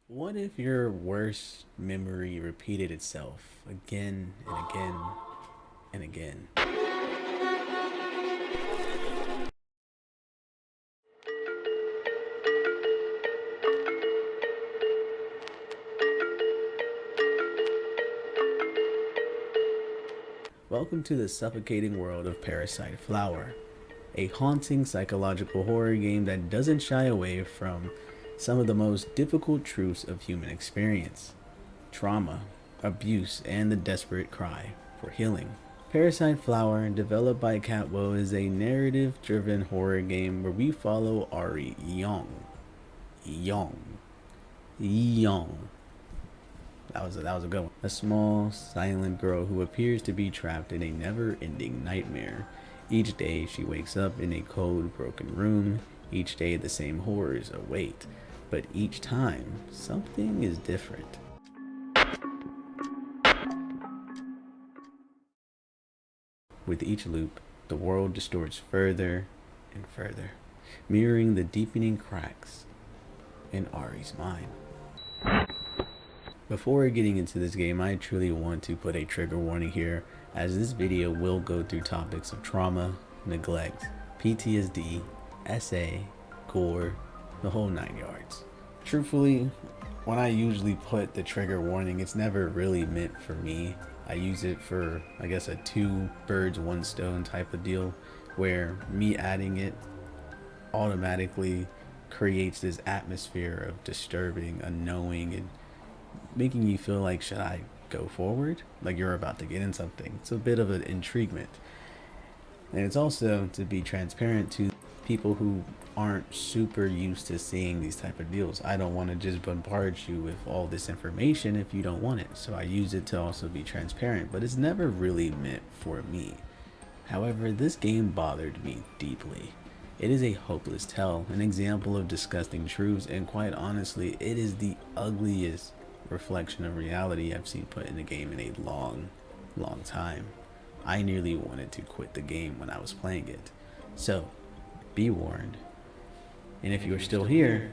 What if your worst memory repeated itself again and again and again? Welcome to the suffocating world of Parasite Flower, a haunting psychological horror game that doesn't shy away from some of the most difficult truths of human experience: trauma, abuse, and the desperate cry for healing. Parasite Flower, developed by Catwo, is a narrative-driven horror game where we follow Ari Young, Young. That was a good one. A small, silent girl who appears to be trapped in a never-ending nightmare. Each day she wakes up in a cold, broken room. Each day the same horrors await, but each time something is different. With each loop, the world distorts further and further, mirroring the deepening cracks in Ari's mind. Before getting into this game, I truly want to put a trigger warning here, as this video will go through topics of trauma, neglect, PTSD, SA, gore, the whole 9 yards. Truthfully, when I usually put the trigger warning, it's never really meant for me. I use it for, I guess, a two birds, one stone type of deal, where me adding it automatically creates this atmosphere of disturbing, unknowing, and making you feel like, should I go forward? Like you're about to get in something. It's a bit of an intriguement. And it's also to be transparent to people who aren't super used to seeing these type of deals. I don't want to just bombard you with all this information if you don't want it. So I use it to also be transparent, but it's never really meant for me. However, this game bothered me deeply. It is a hopeless tale, an example of disgusting truths, and quite honestly, it is the ugliest reflection of reality I've seen put in a game in a long time. I nearly wanted to quit the game when I was playing it. So, be warned. And if you're still here,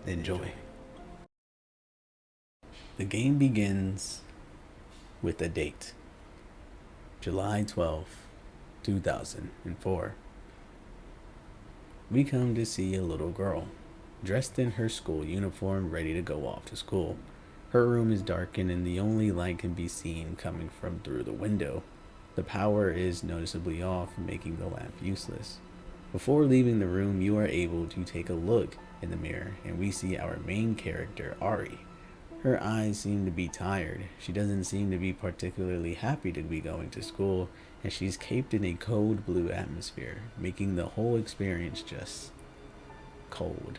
enjoy. The game begins with a date: July 12th, 2004. We come to see a little girl, dressed in her school uniform, ready to go off to school. Her room is darkened and the only light can be seen coming from through the window. The power is noticeably off, making the lamp useless. Before leaving the room, you are able to take a look in the mirror, and we see our main character, Ari. Her eyes seem to be tired. She doesn't seem to be particularly happy to be going to school, and she's caped in a cold blue atmosphere, making the whole experience just cold.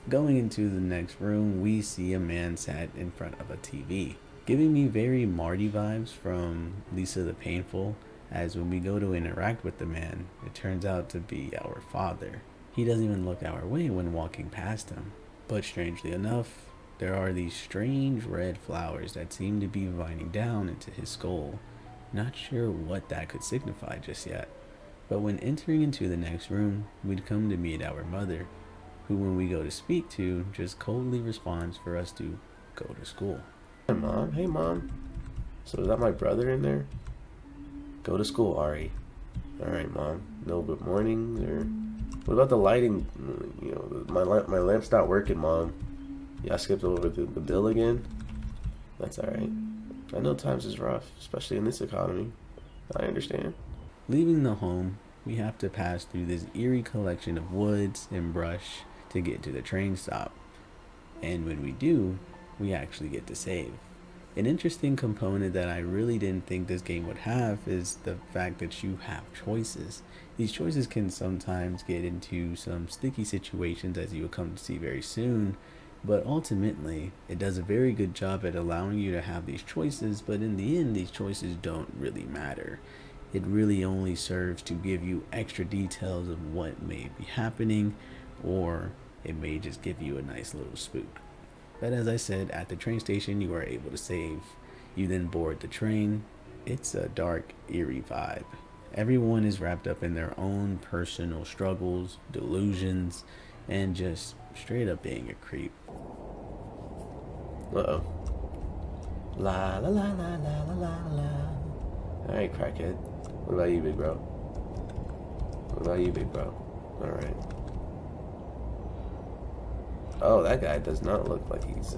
Going into the next room, we see a man sat in front of a TV, giving me very Marty vibes from Lisa the Painful, as when we go to interact with the man, it turns out to be our father. He doesn't even look our way when walking past him. But strangely enough, there are these strange red flowers that seem to be vining down into his skull. Not sure what that could signify just yet. But when entering into the next room, we'd come to meet our mother, who when we go to speak to, just coldly responds for us to go to school. Hi, Mom. Hey, Mom. So is that my brother in there? Go to school, Ari. Alright, Mom. No good mornings or... What about the lighting? You know, my lamp's not working, Mom. Yeah, I skipped over the bill again? That's alright. I know times is rough, especially in this economy. I understand. Leaving the home, we have to pass through this eerie collection of woods and brush to get to the train stop. And when we do, we actually get to save. An interesting component that I really didn't think this game would have is the fact that you have choices. These choices can sometimes get into some sticky situations, as you will come to see very soon, but ultimately it does a very good job at allowing you to have these choices, but in the end these choices don't really matter. It really only serves to give you extra details of what may be happening, or it may just give you a nice little spook. But as I said, at the train station you are able to save. You then board the train. It's a dark, eerie vibe. Everyone is wrapped up in their own personal struggles, delusions, and just straight up being a creep. Uh-oh. La la la la la la la la. Alright, crackhead. What about you, big bro? What about you, big bro? Alright. Oh, that guy does not look like he's,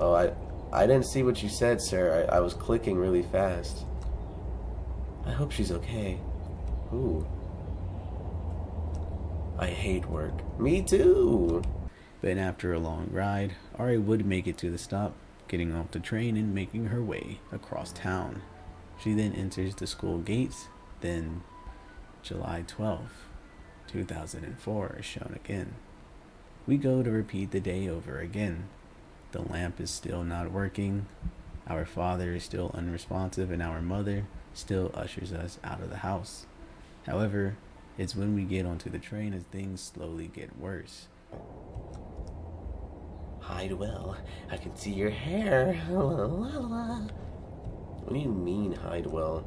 Oh, I didn't see what you said, sir. I was clicking really fast. I hope she's okay. Ooh. I hate work. Me too! But after a long ride, Ari would make it to the stop, getting off the train and making her way across town. She then enters the school gates, then July 12th, 2004 is shown again. We go to repeat the day over again. The lamp is still not working, our father is still unresponsive, and our mother still ushers us out of the house. However, it's when we get onto the train as things slowly get worse. Hide well. I can see your hair. What do you mean, hide well?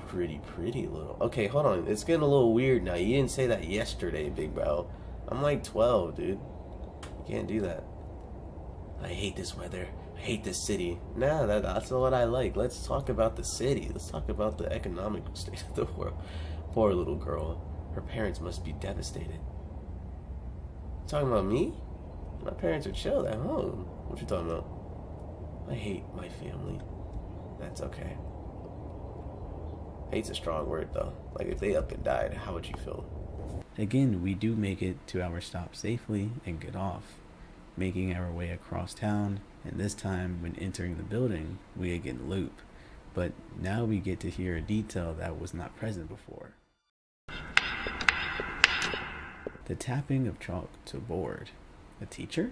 Pretty little. Okay, hold on. It's getting a little weird now. You didn't say that yesterday, big bro. I'm like 12, dude. You can't do that. I hate this weather. I hate this city. Nah, that's not what I like. Let's talk about the city. Let's talk about the economic state of the world. Poor little girl. Her parents must be devastated. You talking about me? My parents are chill at home. What you talking about? I hate my family. That's okay. Hate's a strong word, though. Like, if they up and died, how would you feel? Again, we do make it to our stop safely and get off, making our way across town, and this time when entering the building, we again loop. But now we get to hear a detail that was not present before. The tapping of chalk to board. A teacher?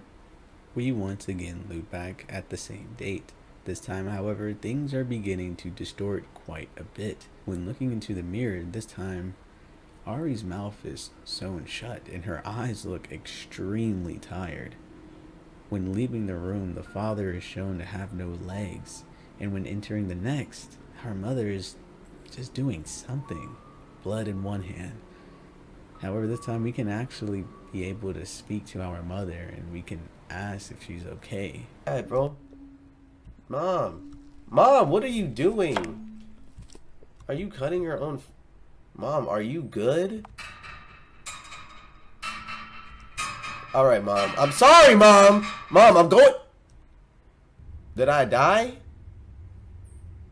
We once again loop back at the same date. This time, however, things are beginning to distort quite a bit. When looking into the mirror this time, Ari's mouth is sewn shut and her eyes look extremely tired. When leaving the room, the father is shown to have no legs, and when entering the next, our mother is just doing something, blood in one hand. However, this time we can actually be able to speak to our mother and we can ask if she's okay. Hey, bro. Mom, what are you doing? Are you cutting your own? Mom, are you good? All right, Mom. I'm sorry, Mom. Mom, I'm going. Did I die?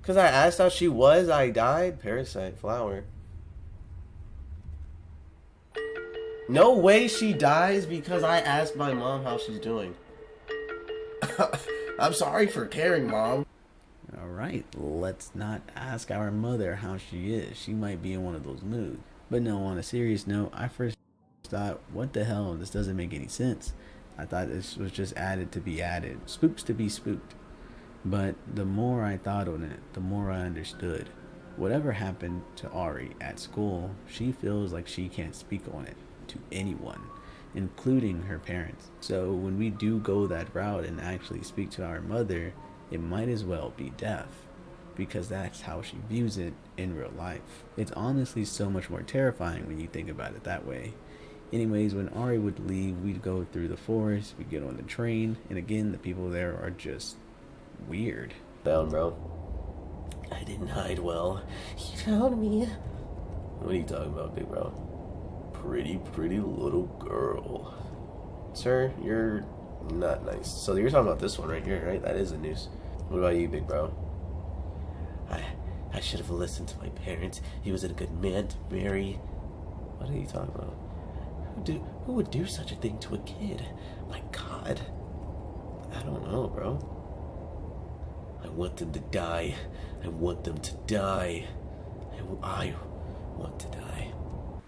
Because I asked how she was, I died? Parasite, flower. No way she dies because I asked my mom how she's doing. I'm sorry for caring, Mom. Alright, let's not ask our mother how she is. She might be in one of those moods. But no, on a serious note, I first thought, what the hell? This doesn't make any sense. I thought this was just added to be added. Spooks to be spooked. But the more I thought on it, the more I understood. Whatever happened to Ari at school, she feels like she can't speak on it to anyone, including her parents. So when we do go that route and actually speak to our mother, it might as well be death, because that's how she views it in real life. It's honestly so much more terrifying when you think about it that way. Anyways, when Ari would leave, we'd go through the forest, we'd get on the train, and again, the people there are just weird. Down, bro. I didn't hide well. He found me. What are you talking about, big bro? Pretty little girl. Sir, you're not nice. So you're talking about this one right here, right? That is the news. What about you, big bro? I should have listened to my parents. He was a good man to marry. What are you talking about? Who would do such a thing to a kid? My God. I don't know, bro. I want them to die. I want them to die. I want to die.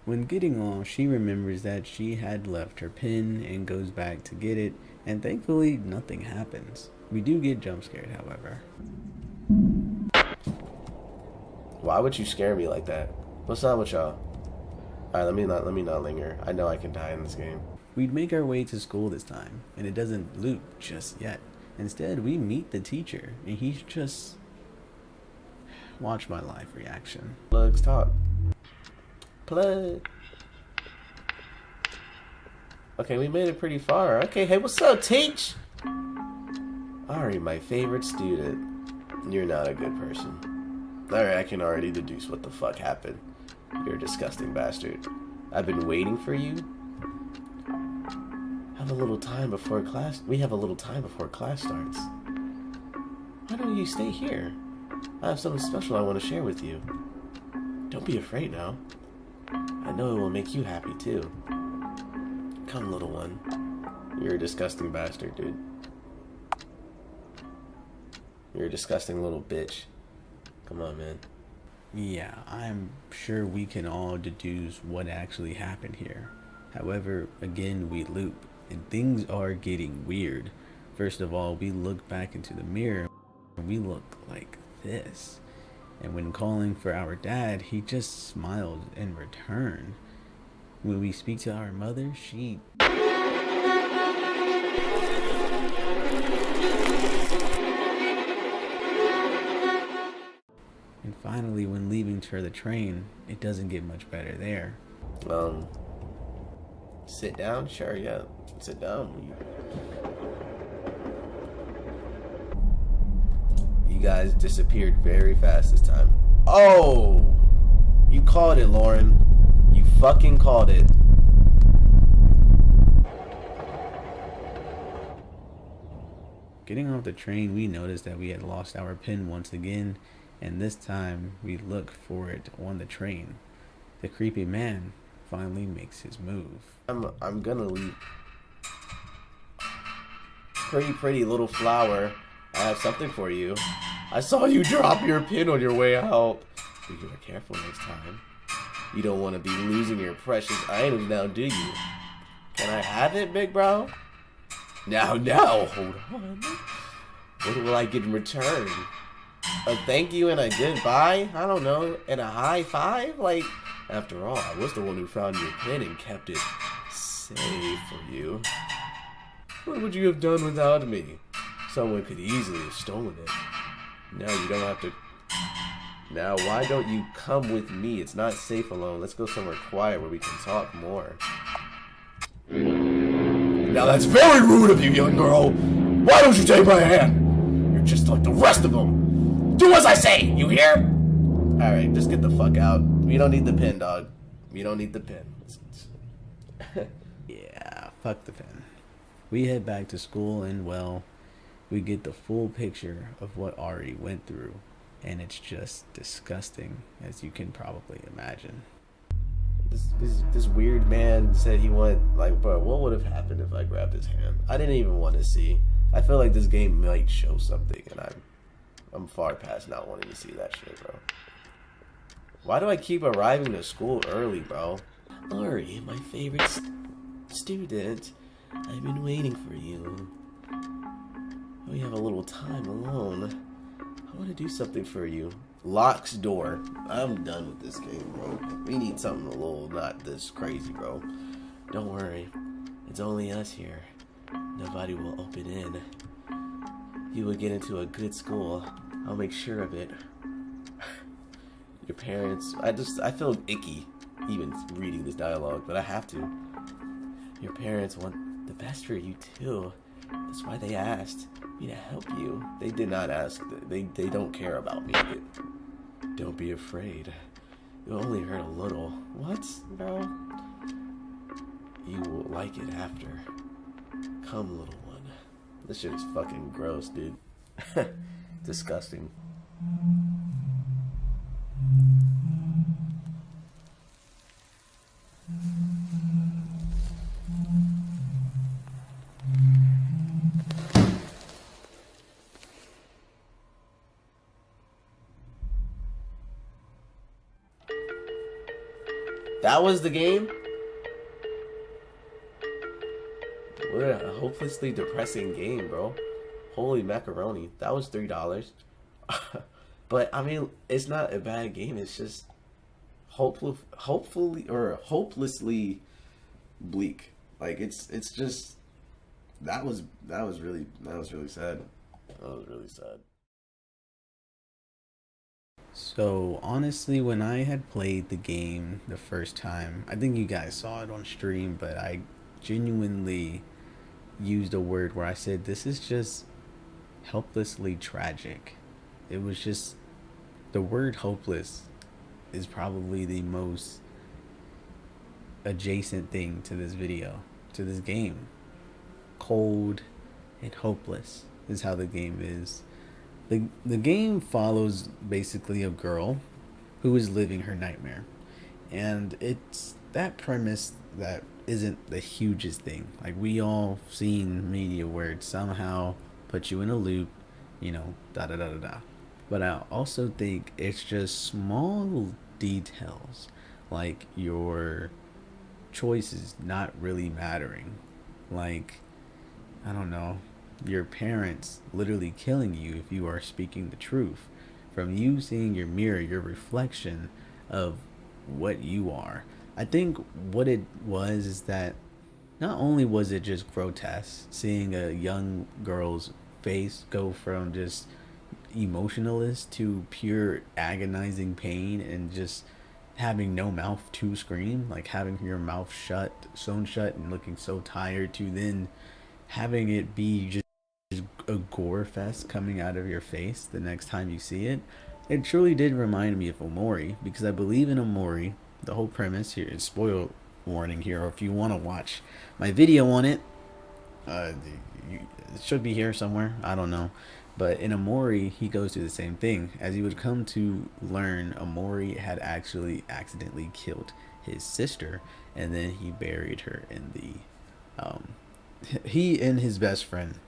When getting off, she remembers that she had left her pen and goes back to get it, and thankfully nothing happens. We do get jump scared, however. Why would you scare me like that? What's up with y'all? Alright, let me not linger. I know I can die in this game. We'd make our way to school this time, and it doesn't loop just yet. Instead, we meet the teacher, and he's just... Watch my live reaction. Plugs talk. Plug. Okay, we made it pretty far. Okay, hey, what's up, Teach? Ari, my favorite student. You're not a good person. Alright, I can already deduce what the fuck happened. You're a disgusting bastard. I've been waiting for you. Have a little time before class. We have a little time before class starts. Why don't you stay here? I have something special I want to share with you. Don't be afraid now. I know it will make you happy too. Come, little one. You're a disgusting bastard, dude. You're a disgusting little bitch. Come on, man. Yeah, I'm sure we can all deduce what actually happened here. However, again, we loop, and things are getting weird. First of all, we look back into the mirror, and we look like this. And when calling for our dad, he just smiled in return. When we speak to our mother, she... And finally, when leaving for the train, it doesn't get much better there. Sit down? Sure, yeah. Sit down. You guys disappeared very fast this time. Oh! You called it, Lauren. You fucking called it. Getting off the train, we noticed that we had lost our pin once again, and this time we look for it on the train. The creepy man finally makes his move. I'm gonna leave. Pretty little flower. I have something for you. I saw you drop your pin on your way out. Be careful next time. You don't want to be losing your precious items now, do you? Can I have it, big bro? Now, hold on. What will I get in return? A thank you and a goodbye? I don't know. And a high five? Like, after all, I was the one who found your pin and kept it safe for you. What would you have done without me? Someone could easily have stolen it. Now you don't have to... Now, why don't you come with me? It's not safe alone. Let's go somewhere quiet where we can talk more. Now that's very rude of you, young girl. Why don't you take my hand? You're just like the rest of them. Do as I say, you hear? Alright, just get the fuck out. We don't need the pin, dog. We don't need the pin. Yeah, fuck the pin. We head back to school and, well, we get the full picture of what Ari went through. And it's just disgusting, as you can probably imagine. This weird man said he wanted, like, bro, what would have happened if I grabbed his hand? I didn't even want to see. I feel like this game might show something, and I'm far past not wanting to see that shit, bro. Why do I keep arriving to school early, bro? Ari, my favorite student. I've been waiting for you. We have a little time alone. I want to do something for you. Locks door. I'm done with this game, bro. We need something a little not this crazy, bro. Don't worry. It's only us here. Nobody will open in. You will get into a good school. I'll make sure of it. Your parents... I feel icky even reading this dialogue, but I have to. Your parents want the best for you, too. That's why they asked me to help you. They did not ask. They don't care about me. Don't be afraid. It'll only hurt a little. What, bro? You will like it after. Come, little one. This shit is fucking gross, dude. Disgusting. That was the game? What a hopelessly depressing game, bro. Holy macaroni. That was $3. But, I mean, it's not a bad game. It's just hopefully or hopelessly bleak. Like, it's just... That was really sad. That was really sad. So honestly, when I had played the game the first time, I think you guys saw it on stream, but I genuinely used a word where I said this is just helplessly tragic. It was just, the word hopeless is probably the most adjacent thing to this video, to this game. Cold and hopeless is how the game is. The game follows basically a girl who is living her nightmare. And it's that premise that isn't the hugest thing. Like, we all seen media where it somehow puts you in a loop, you know, da da da da da. But I also think it's just small details, like your choices not really mattering. Like, I don't know, your parents literally killing you if you are speaking the truth. From you seeing your mirror, your reflection of what you are. I think what it was is that not only was it just grotesque, seeing a young girl's face go from just emotionalist to pure agonizing pain and just having no mouth to scream, like having your mouth shut, sewn shut, and looking so tired, to then having it be just a gore fest coming out of your face the next time you see it. It truly did remind me of Omori, because I believe in Omori. The whole premise here is spoil warning here, or if you want to watch my video on it, uh, it should be here somewhere. I don't know. But in Amori, he goes through the same thing. As you would come to learn, Amori had actually accidentally killed his sister, and then he buried her in the. He and his best friend,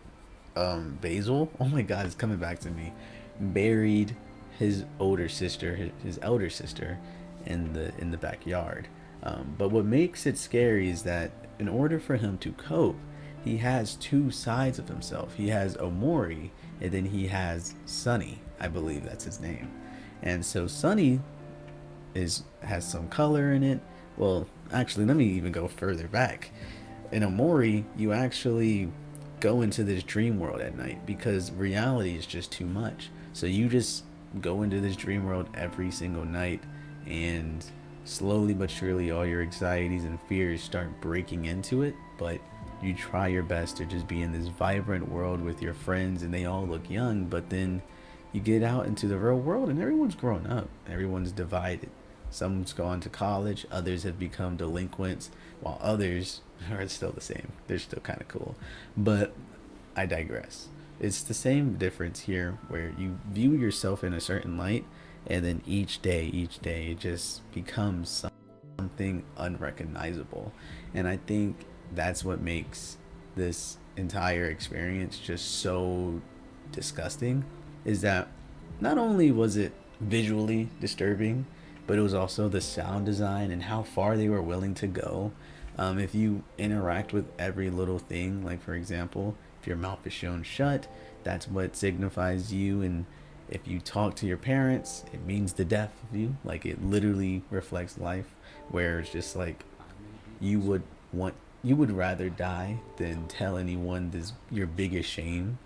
Basil. Oh my God, it's coming back to me. Buried his older sister, his elder sister, in the backyard. But what makes it scary is that in order for him to cope, he has two sides of himself. He has Omori, and then he has Sunny. I believe that's his name. And so Sunny has some color in it. Well, actually, let me even go further back. In Omori, you actually go into this dream world at night because reality is just too much. So you just go into this dream world every single night, and slowly but surely all your anxieties and fears start breaking into it. But you try your best to just be in this vibrant world with your friends, and they all look young. But then you get out into the real world and everyone's grown up, everyone's divided. Some's gone to college, others have become delinquents, while others are still the same. They're still kind of cool. But I digress. It's the same difference here, where you view yourself in a certain light, and then each day, it just becomes something unrecognizable. And I think that's what makes this entire experience just so disgusting, is that not only was it visually disturbing, but it was also the sound design and how far they were willing to go. If you interact with every little thing, like for example, if your mouth is shown shut, that's what signifies you. And if you talk to your parents, it means the death of you. Like, it literally reflects life, where it's just like you would want, you would rather die than tell anyone this your biggest shame.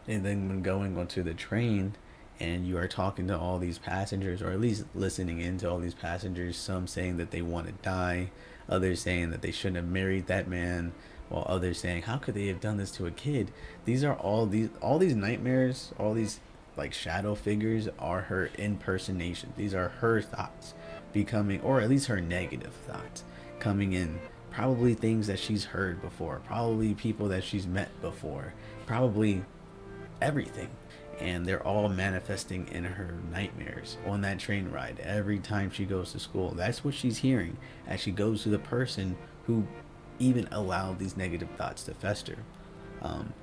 And then when going onto the train and you are talking to all these passengers, or at least listening into all these passengers, some saying that they want to die, others saying that they shouldn't have married that man, while others saying, how could they have done this to a kid? These are all these nightmares, all these like shadow figures are her impersonation. These are her thoughts becoming, or at least her negative thoughts coming in. Probably things that she's heard before, probably people that she's met before, probably everything. And they're all manifesting in her nightmares on that train ride every time she goes to school. That's what she's hearing as she goes to the person who even allowed these negative thoughts to fester.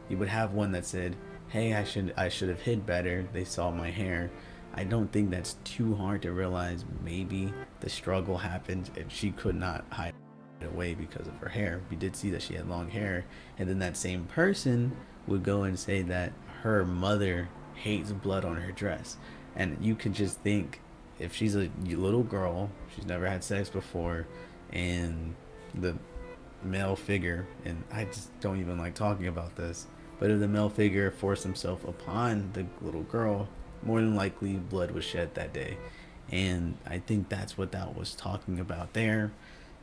You would have one that said, hey, I should have hid better, they saw my hair. I don't think that's too hard to realize. Maybe the struggle happened and she could not hide it away because of her hair. We did see that she had long hair. And then that same person would go and say that her mother hates blood on her dress. And you could just think, if she's a little girl, she's never had sex before, and the male figure, and I just don't even like talking about this, but if the male figure forced himself upon the little girl, more than likely blood was shed that day. And I think that's what that was talking about there.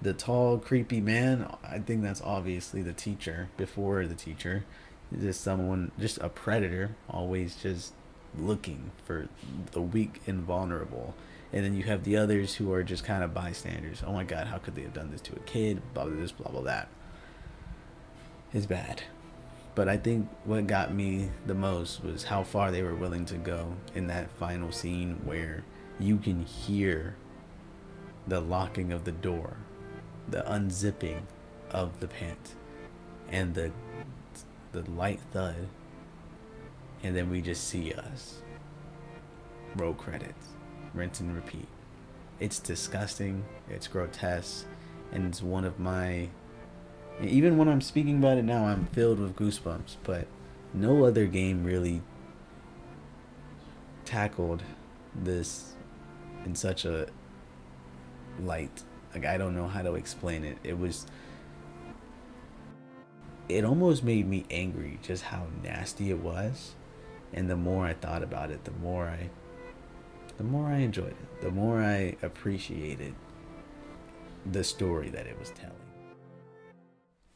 The tall, creepy man, I think that's obviously the teacher before the teacher. just someone, just a predator, always just looking for the weak and vulnerable. And then you have the others who are just kind of bystanders. Oh my god, how could they have done this to a kid? Blah blah this, blah blah that. It's bad. But I think what got me the most was how far they were willing to go in that final scene where you can hear the locking of the door, the unzipping of the pant, and the light thud, and then we just see us. Roll credits, rinse and repeat. It's disgusting, it's grotesque, and it's one of my, even when I'm speaking about it now, I'm filled with goosebumps. But no other game really tackled this in such a light. Like, I don't know how to explain it. It almost made me angry just how nasty it was. And the more I thought about it, the more I enjoyed it, the more I appreciated the story that it was telling.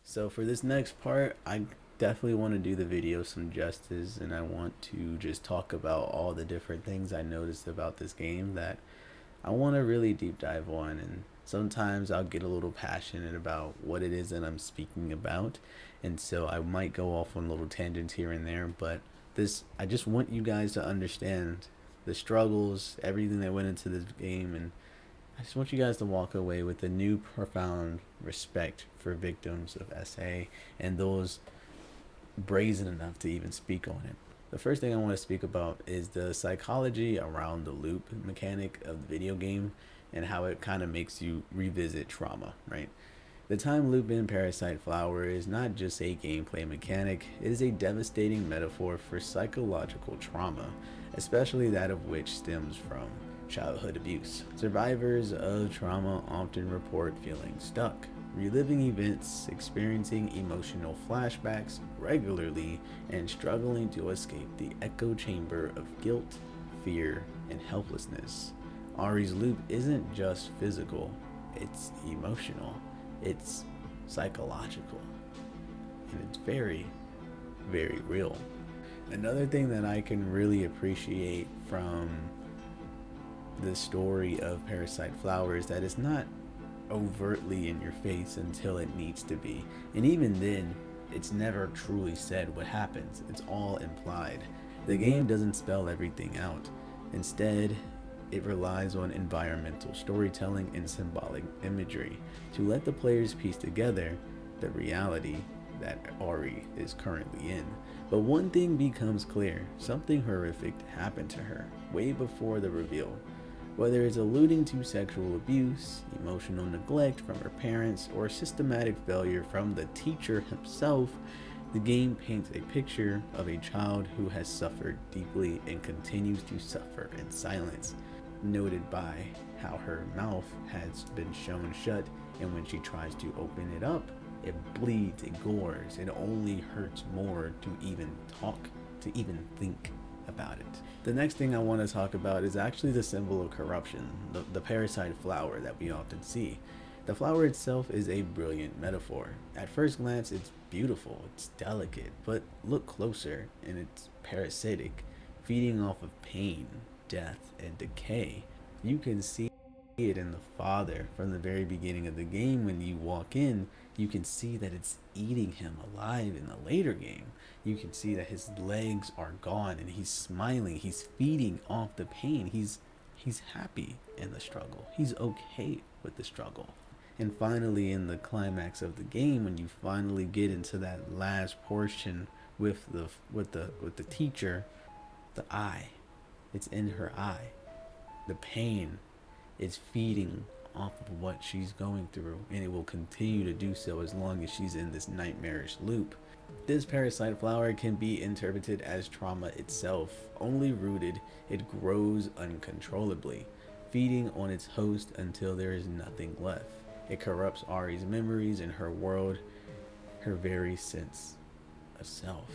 So for this next part, I definitely want to do the video some justice, and I want to just talk about all the different things I noticed about this game that I want to really deep dive on. And sometimes I'll get a little passionate about what it is that I'm speaking about, and so I might go off on little tangents here and there. But I just want you guys to understand the struggles, everything that went into this game, and I just want you guys to walk away with a new profound respect for victims of SA and those brazen enough to even speak on it. The first thing I want to speak about is the psychology around the loop mechanic of the video game and how it kind of makes you revisit trauma, right? The time loop in Parasite Flower is not just a gameplay mechanic, it is a devastating metaphor for psychological trauma, especially that of which stems from childhood abuse. Survivors of trauma often report feeling stuck, reliving events, experiencing emotional flashbacks regularly, and struggling to escape the echo chamber of guilt, fear, and helplessness. Ari's loop isn't just physical, it's emotional, it's psychological, and it's very, very real. Another thing that I can really appreciate from the story of Parasite Flower is that it's not overtly in your face until it needs to be, and even then it's never truly said what happens. It's all implied. The game doesn't spell everything out. Instead, it relies on environmental storytelling and symbolic imagery to let the players piece together the reality that Ari is currently in. But one thing becomes clear: something horrific happened to her way before the reveal. Whether it's alluding to sexual abuse, emotional neglect from her parents, or systematic failure from the teacher himself, the game paints a picture of a child who has suffered deeply and continues to suffer in silence, noted by how her mouth has been shown shut, and when she tries to open it up, it bleeds, it gores, it only hurts more to even talk, to even think about it. The next thing I want to talk about is actually the symbol of corruption, the parasite flower that we often see. The flower itself is a brilliant metaphor. At first glance, it's beautiful, it's delicate, but look closer and it's parasitic, feeding off of pain, death, and decay. You can see it in the father from the very beginning of the game. When you walk in, you can see that it's eating him alive in the later game. You can see that his legs are gone and he's smiling. He's feeding off the pain. He's happy in the struggle. He's okay with the struggle. And finally, in the climax of the game, when you finally get into that last portion with the teacher, the eye, it's in her eye. The pain is feeding off of what she's going through, and it will continue to do so as long as she's in this nightmarish loop. This parasite flower can be interpreted as trauma itself. Only rooted, it grows uncontrollably, feeding on its host until there is nothing left. It corrupts Ari's memories and her world, her very sense of self.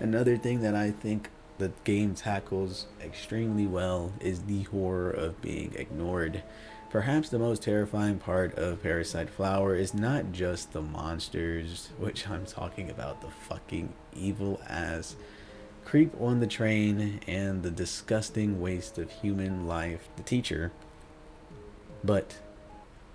Another thing that I think the game tackles extremely well is the horror of being ignored. Perhaps the most terrifying part of Parasite Flower is not just the monsters, which I'm talking about, the fucking evil ass creep on the train and the disgusting waste of human life, the teacher. But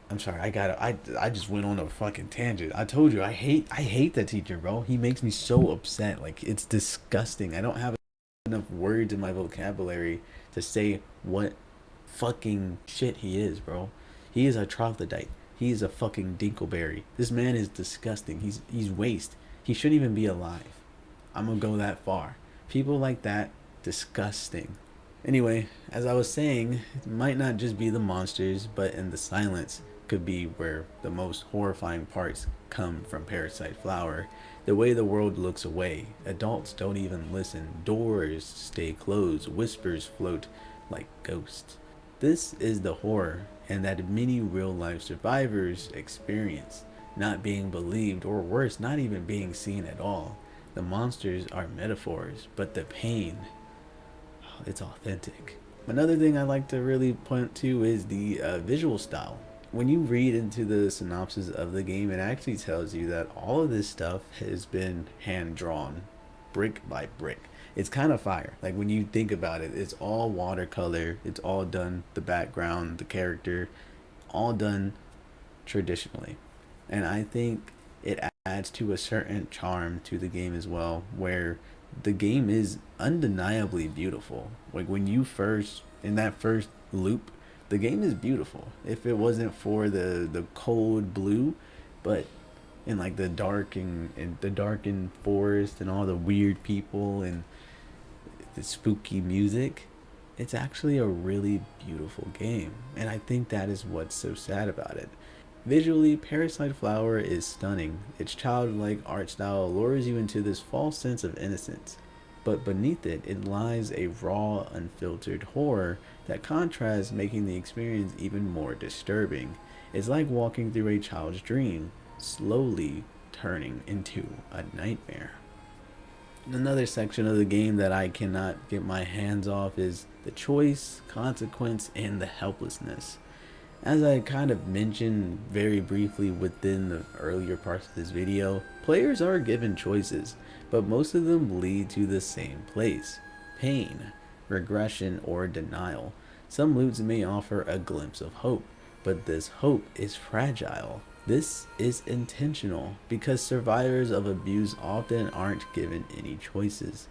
I'm sorry, I just went on a fucking tangent. I told you I hate that teacher, bro. He makes me so upset. Like, it's disgusting. I don't have enough words in my vocabulary to say what fucking shit he is, bro. He is a troglodyte. He is a fucking dinkleberry. This man is disgusting. He's waste. He shouldn't even be alive. I'm gonna go that far. People like that, disgusting. Anyway, as I was saying, it might not just be the monsters, but in the silence could be where the most horrifying parts come from Parasite Flower. The way the world looks away. Adults don't even listen. Doors stay closed. Whispers float like ghosts. This is the horror, and that many real life survivors experience. Not being believed, or worse, not even being seen at all. The monsters are metaphors, but the pain, it's authentic. Another thing I like to really point to is the visual style. When you read into the synopsis of the game, it actually tells you that all of this stuff has been hand drawn, brick by brick. It's kind of fire. Like, when you think about it, it's all watercolor. It's all done, the background, the character, all done traditionally. And I think it adds to a certain charm to the game as well, where the game is undeniably beautiful. Like, when you first, in that first loop, the game is beautiful. If it wasn't for the cold blue, but in like the dark and the darkened forest and all the weird people and the spooky music, it's actually a really beautiful game. And I think that is what's so sad about it. Visually, Parasite Flower is stunning. Its childlike art style lures you into this false sense of innocence. But beneath it, it lies a raw, unfiltered horror that contrasts, making the experience even more disturbing. It's like walking through a child's dream, slowly turning into a nightmare. Another section of the game that I cannot get my hands off is the choice, consequence, and the helplessness. As I kind of mentioned very briefly within the earlier parts of this video, players are given choices, but most of them lead to the same place: pain, regression, or denial. Some loots may offer a glimpse of hope, but this hope is fragile. This is intentional because survivors of abuse often aren't given any choices,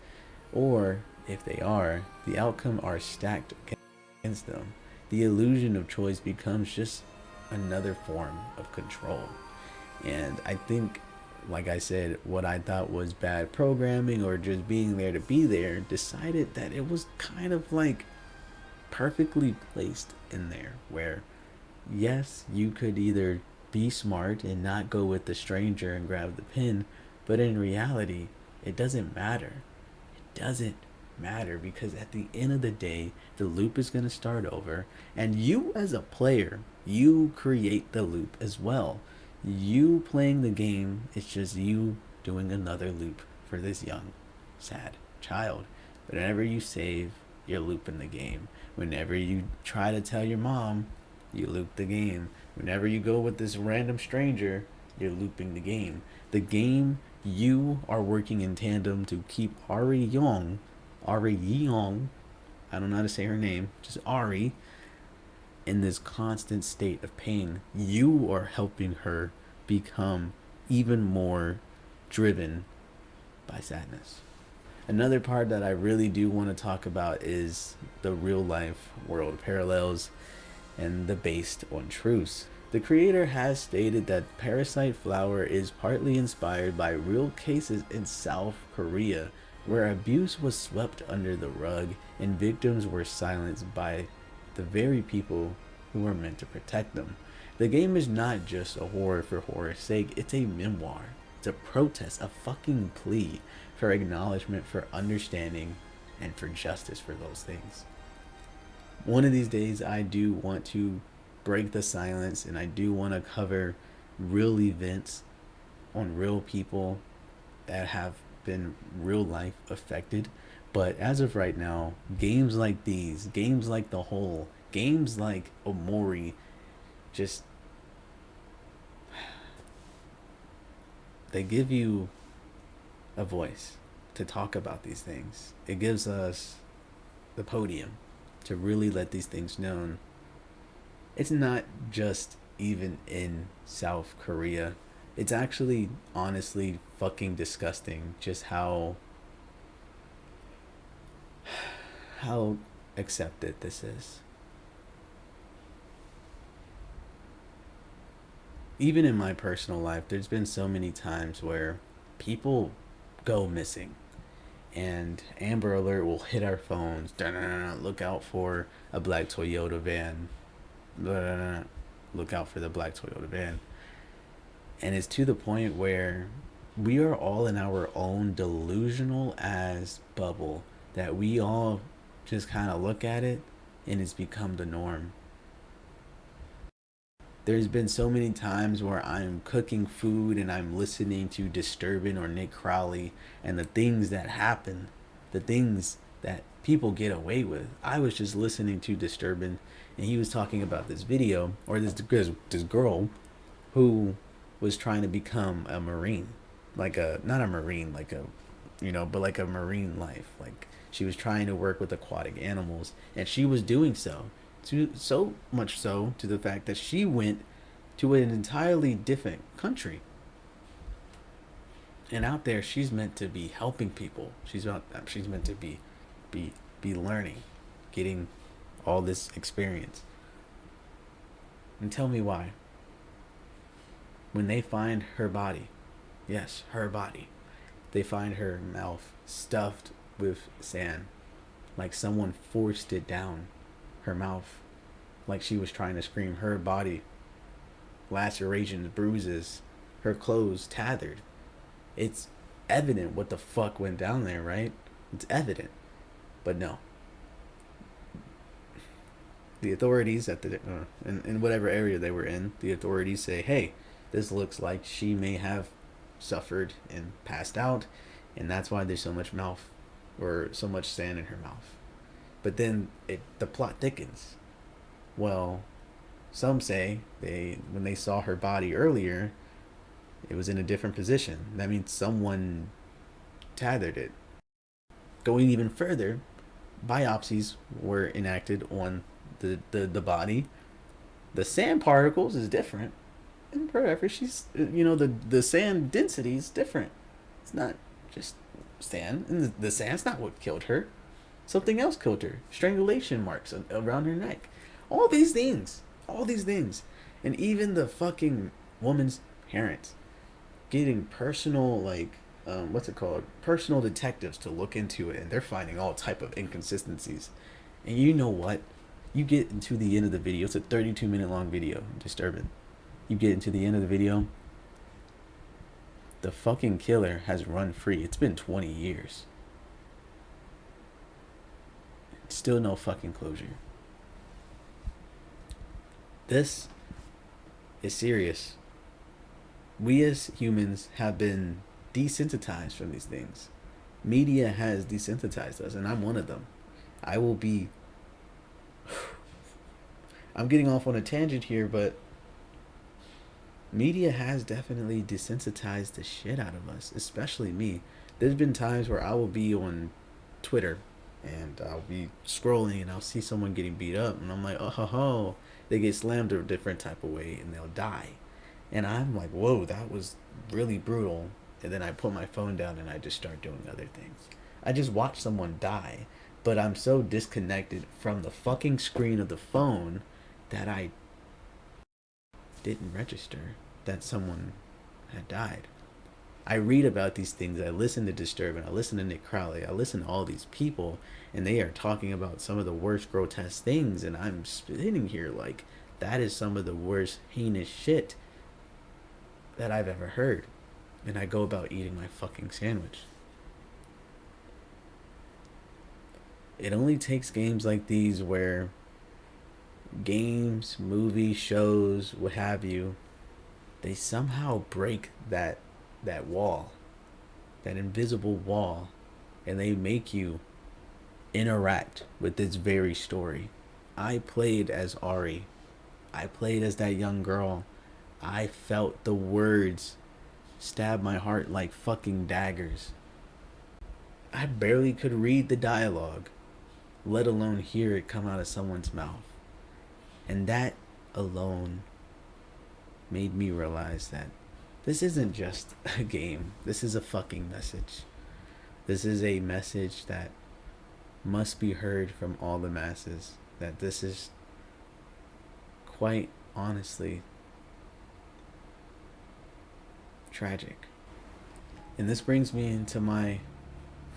or if they are, the outcome are stacked against them. The illusion of choice becomes just another form of control. And I think, like I said, what I thought was bad programming or just being there to be there, decided that it was kind of like perfectly placed in there, where yes, you could either be smart and not go with the stranger and grab the pin, but in reality, it doesn't matter. It doesn't matter, because at the end of the day, the loop is going to start over, and you as a player, you create the loop as well. You playing the game, it's just you doing another loop for this young, sad child. But whenever you save, you're looping the game. Whenever you try to tell your mom, you loop the game. Whenever you go with this random stranger, you're looping the game. The game, you are working in tandem to keep Ari Young, I don't know how to say her name, just Ari, in this constant state of pain. You are helping her become even more driven by sadness. Another part that I really do want to talk about is the real life world parallels and the based on truths. The creator has stated that Parasite Flower is partly inspired by real cases in South Korea, where abuse was swept under the rug and victims were silenced by the very people who were meant to protect them. The game is not just a horror for horror's sake, it's a memoir. It's a protest, a fucking plea for acknowledgement, for understanding, and for justice for those things. One of these days, I do want to break the silence, and I do want to cover real events on real people that have been real life affected. But as of right now, games like these, games like The Hole, games like Omori, just, they give you a voice to talk about these things. It gives us the podium to really let these things known. It's not just even in South Korea. It's actually honestly fucking disgusting just how accepted this is. Even in my personal life, there's been so many times where people go missing and Amber Alert will hit our phones. Look out for a black Toyota van. Look out for the black Toyota van. And it's to the point where we are all in our own delusional ass bubble that we all just kind of look at it and it's become the norm. There's been so many times where I'm cooking food and I'm listening to Disturbing or Nick Crowley and the things that happen, the things that people get away with. I was just listening to Disturbing and he was talking about this video or this girl who was trying to become a Marine, like a, not a Marine, like a, you know, but like a Marine life. Like she was trying to work with aquatic animals and she was doing so. So much so to the fact that she went to an entirely different country. And out there, she's meant to be helping people. She's meant to be learning, getting all this experience. And tell me why. When they find her body, yes, her body, they find her mouth stuffed with sand, like someone forced it down her mouth, like she was trying to scream. Her body, lacerations, bruises, her clothes tattered. It's evident what the fuck went down there, right? It's evident. But no. The authorities at the in whatever area they were in, the authorities say, hey, this looks like she may have suffered and passed out, and that's why there's so much mouth or so much sand in her mouth. But then the plot thickens. Well, some say when they saw her body earlier, it was in a different position. That means someone tethered it. Going even further, biopsies were enacted on the body. The sand particles is different. And whatever, she's, the sand density is different. It's not just sand. And the sand's not what killed her. Something else killed her. Strangulation marks around her neck. All these things. And even the fucking woman's parents getting personal, personal detectives to look into it, and they're finding all type of inconsistencies. And you know what? You get into the end of the video. It's a 32-minute long video. Disturbing. You get into the end of the video. The fucking killer has run free. It's been 20 years. Still no fucking closure. This is serious. We as humans have been desensitized from these things. Media has desensitized us, and I'm one of them. I'm getting off on a tangent here, but media has definitely desensitized the shit out of us, especially me. There's been times where I will be on Twitter and I'll be scrolling and I'll see someone getting beat up and I'm like, oh, they get slammed a different type of way and they'll die. And I'm like, whoa, that was really brutal. And then I put my phone down and I just start doing other things. I just watch someone die, but I'm so disconnected from the fucking screen of the phone that I didn't register that someone had died. I read about these things. I listen to Disturbing. I listen to Nick Crowley. I listen to all these people, and they are talking about some of the worst grotesque things, and I'm sitting here like, that is some of the worst heinous shit that I've ever heard. And I go about eating my fucking sandwich. It only takes games like these where games, movies, shows, what have you, they somehow break that wall, that invisible wall, and they make you interact with this very story. I played as Ari I played as that young girl. I felt the words stab my heart like fucking daggers. I barely could read the dialogue, let alone hear it come out of someone's mouth. And that alone made me realize that this isn't just a game. This is a fucking message. This is a message that must be heard from all the masses. That this is quite honestly tragic. And this brings me into my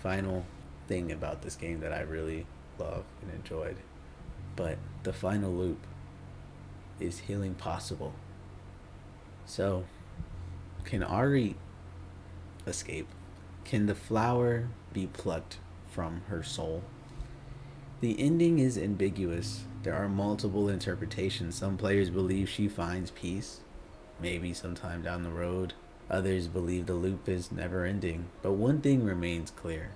final thing about this game that I really love and enjoyed. But the final loop: is healing possible? So, can Ari escape? Can the flower be plucked from her soul? The ending is ambiguous. There are multiple interpretations. Some players believe she finds peace, maybe sometime down the road. Others believe the loop is never ending. But one thing remains clear: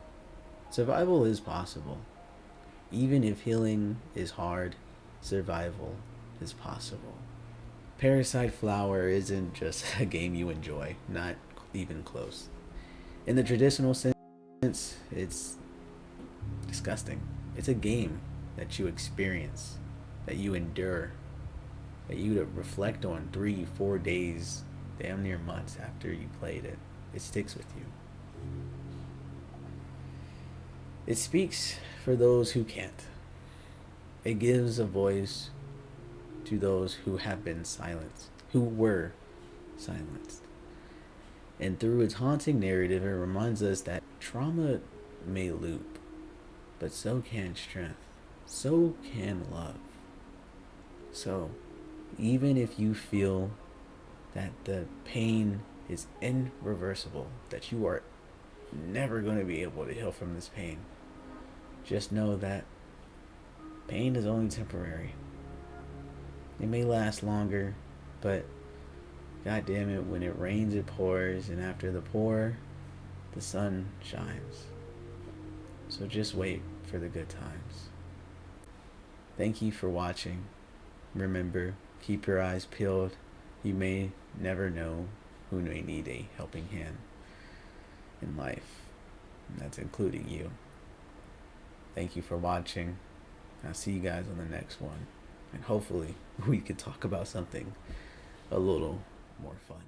survival is possible. Even if healing is hard, survival is possible. Parasite Flower isn't just a game you enjoy, not even close. In the traditional sense, it's disgusting. It's a game that you experience, that you endure, that you reflect on 3-4 days, damn near months after you played it. It sticks with you. It speaks for those who can't. It gives a voice to those who have been silenced, who were silenced. And through its haunting narrative, it reminds us that trauma may loop, but so can strength, so can love. So, even if you feel that the pain is irreversible, that you are never going to be able to heal from this pain, just know that pain is only temporary. It may last longer, but God damn it, when it rains it pours, and after the pour, the sun shines. So just wait for the good times. Thank you for watching. Remember, keep your eyes peeled. You may never know who may need a helping hand in life, and that's including you. Thank you for watching. I'll see you guys on the next one, and hopefully we could talk about something a little more fun.